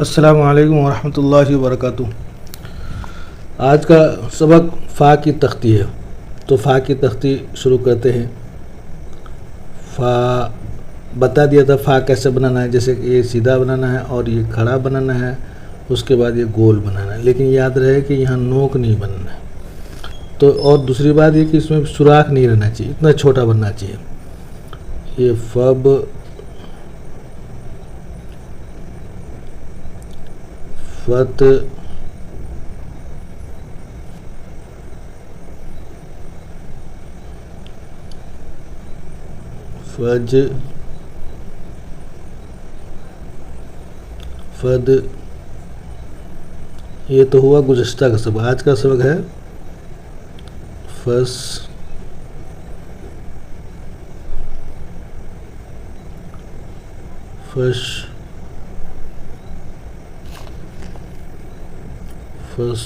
अस्सलामु अलैकुम वरहमतुल्लाहि वबरकातुहू। आज का सबक फ़ा की तख्ती है। तो फ़ा की तख्ती शुरू करते हैं। फ़ा बता दिया था फ़ा कैसे बनाना है, जैसे कि ये सीधा बनाना है और ये खड़ा बनाना है, उसके बाद ये गोल बनाना है। लेकिन याद रहे कि यहाँ नोक नहीं बनना है। तो और दूसरी बात ये कि इसमें सुराख नहीं रहना चाहिए, इतना छोटा बनना चाहिए। ये फब फत फज फद। ये तो हुआ गुज़श्ता का सबक। आज का सबक है फस फश फस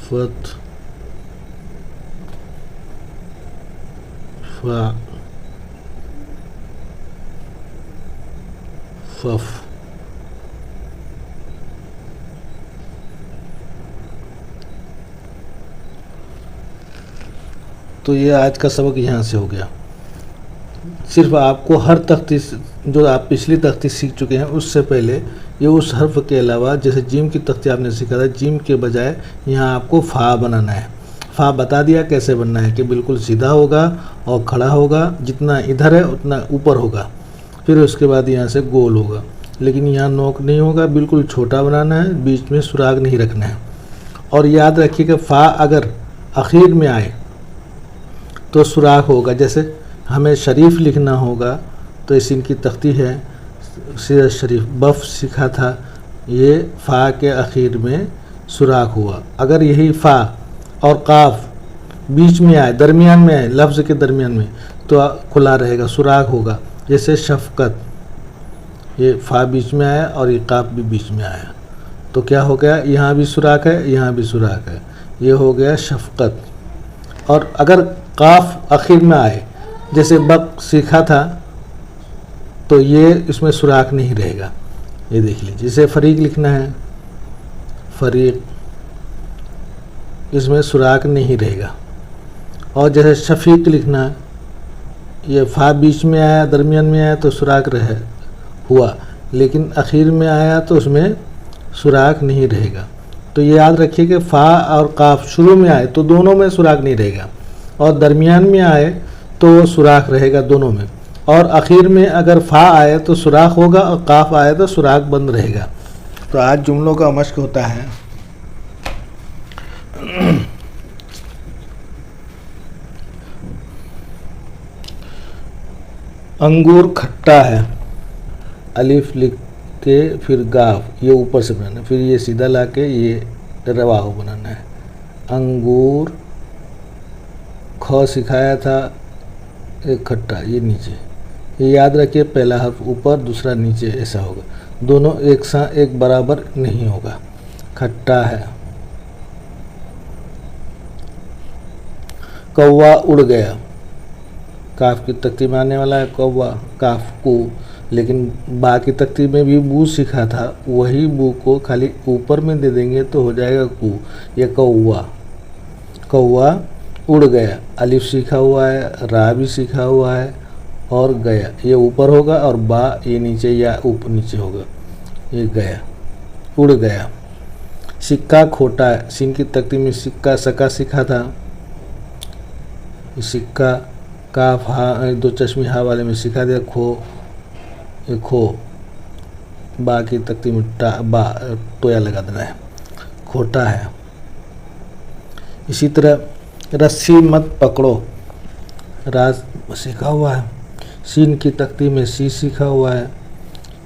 फत फा फफ। तो ये आज का सबक यहाँ से हो गया। सिर्फ आपको हर तख्ती जो आप पिछली तख्ती सीख चुके हैं उससे पहले ये उस हर्फ के अलावा, जैसे जीम की तख्ती आपने सीखा था, जीम के बजाय यहाँ आपको फ़ा बनाना है। फ़ा बता दिया कैसे बनना है कि बिल्कुल सीधा होगा और खड़ा होगा, जितना इधर है उतना ऊपर होगा। फिर उसके बाद यहाँ से गोल होगा, लेकिन यहाँ नोक नहीं होगा, बिल्कुल छोटा बनाना है, बीच में सुराग नहीं रखना है। और याद रखिए कि फ़ा अगर आखिर में आए तो सुराग होगा। जैसे हमें शरीफ लिखना होगा तो इस इनकी तख्ती है सीरत शरीफ, बफ सीखा था, ये फ़ा के आखिर में सुराख हुआ। अगर यही फ़ा और काफ बीच में आए, दरमियान में आए, लफ्ज़ के दरमियान में, तो खुला रहेगा, सुराख होगा। जैसे शफ़क़त, ये फ़ा बीच में आया और ये काफ भी बीच में आया, तो क्या हो गया, यहाँ भी सुराख है, यहाँ भी सुराख है, ये हो गया शफ़क़त। और अगर काफ आखिर में आए, जैसे बक सीखा था, तो ये इसमें सुराख नहीं रहेगा। ये देख लीजिए। जैसे फ़रीक लिखना है, फ़रीक, इसमें सुराख नहीं रहेगा। और जैसे शफ़ीक लिखना है, ये फ़ा बीच में आया, दरमियान में आया तो सुराख हुआ, लेकिन आखिर में आया तो उसमें सुराख नहीं रहेगा। तो ये याद रखिए कि फ़ा और काफ शुरू में आए तो दोनों में सुराख नहीं रहेगा, और दरमियान में आए तो सुराख रहेगा दोनों में, और आखिर में अगर फ़ा आए तो सुराख होगा और काफ आए तो सुराख बंद रहेगा। तो आज जुमलों का मश्क होता है। अंगूर खट्टा है, अलिफ लिख के फिर गाफ, ये ऊपर से बनाना है, फिर ये सीधा ला के ये रवाह बनाना है। अंगूर, ख सिखाया था, एक खट्टा, ये नीचे, ये याद रखिए, पहला हर्फ ऊपर दूसरा नीचे, ऐसा होगा, दोनों एक बराबर नहीं होगा। खट्टा है। कौवा उड़ गया, काफ की तख्ती में आने वाला है कौवा, काफ को, लेकिन बा की तख्ती में भी बू सीखा था, वही बू को खाली ऊपर में दे देंगे तो हो जाएगा कू। ये कौवा, कौवा उड़ गया, अलिफ सीखा हुआ है, रा भी सीखा हुआ है, और गया, ये ऊपर होगा, और बा ये नीचे या ऊपर नीचे होगा, ये गया, उड़ गया। सिक्का खोटा है, सीन की तख्ती में सिक्का सका सीखा था, सिक्का काफ हा, दो चश्मी हा वाले में सिखा दिया खो, ये खो, बा की तख्ती में बा टोया लगा देना है, खोटा है। इसी तरह रस्सी मत पकड़ो, राज सीखा हुआ है, सीन की तख्ती में सी सीखा हुआ है,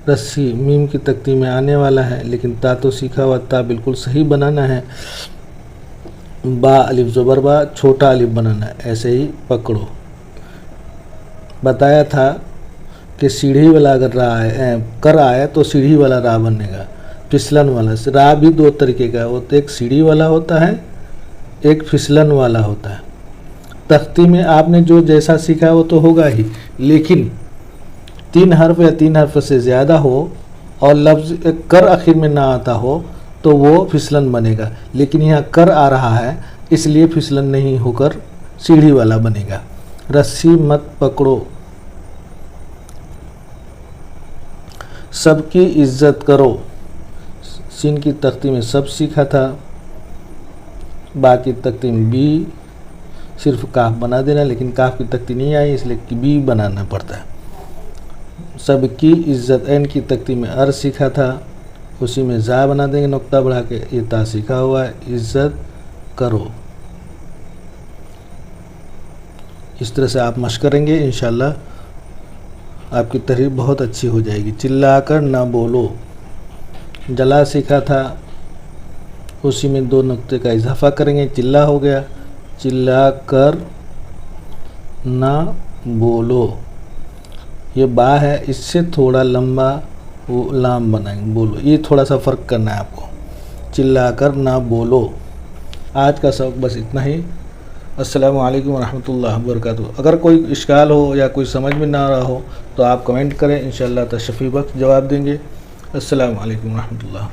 रस्सी मीम की तख्ती में आने वाला है, लेकिन ता तो सीखा हुआ, ता बिल्कुल सही बनाना है, बा अलिफ ज़बर बा, छोटा अलिफ बनाना है, ऐसे ही पकड़ो। बताया था कि सीढ़ी वाला अगर रा है, कर आए तो सीढ़ी वाला रा बनेगा, फिसलन वाला। रा भी दो तरीके का होता है, एक सीढ़ी वाला होता है, एक फिसलन वाला होता है। तख्ती में आपने जो जैसा सीखा वो तो होगा ही, लेकिन 3 हर्फ या 3 हर्फ से ज़्यादा हो और लफ्ज़ कर आखिर में ना आता हो तो वो फिसलन बनेगा, लेकिन यहाँ कर आ रहा है इसलिए फिसलन नहीं होकर सीढ़ी वाला बनेगा। रस्सी मत पकड़ो, सबकी इज्जत करो, सीन की तख्ती में सब सीखा था, बाकी तख्ती में बी, सिर्फ काफ बना देना, लेकिन काफ की तख्ती नहीं आई इसलिए कि बी बनाना पड़ता है। सबकी इज्जत, एन की तख्ती में अर सीखा था, उसी में जा बना देंगे नुक्ता बढ़ा के, ये ता सीखा हुआ है, इज्जत करो। इस तरह से आप मश्क करेंगे, इंशाल्लाह आपकी तहरीर बहुत अच्छी हो जाएगी। चिल्लाकर ना बोलो, जला सीखा था, उसी में 2 नुक्ते का इजाफा करेंगे, चिल्ला हो गया। चिल्लाकर ना बोलो, ये बा है, इससे थोड़ा लंबा वो लाम बनाएंगे, बोलो, ये थोड़ा सा फ़र्क करना है आपको। चिल्लाकर ना बोलो। आज का सबक बस इतना ही। अस्सलामु अलैकुम वरहमतुल्लाहि वबरकातुहू। अगर कोई इश्काल हो या कोई समझ में ना आ रहा हो तो आप कमेंट करें, इंशाअल्लाह तशफ़ी बख्श जवाब देंगे। अस्सलामु अलैकुम वरहमतुल्लाह।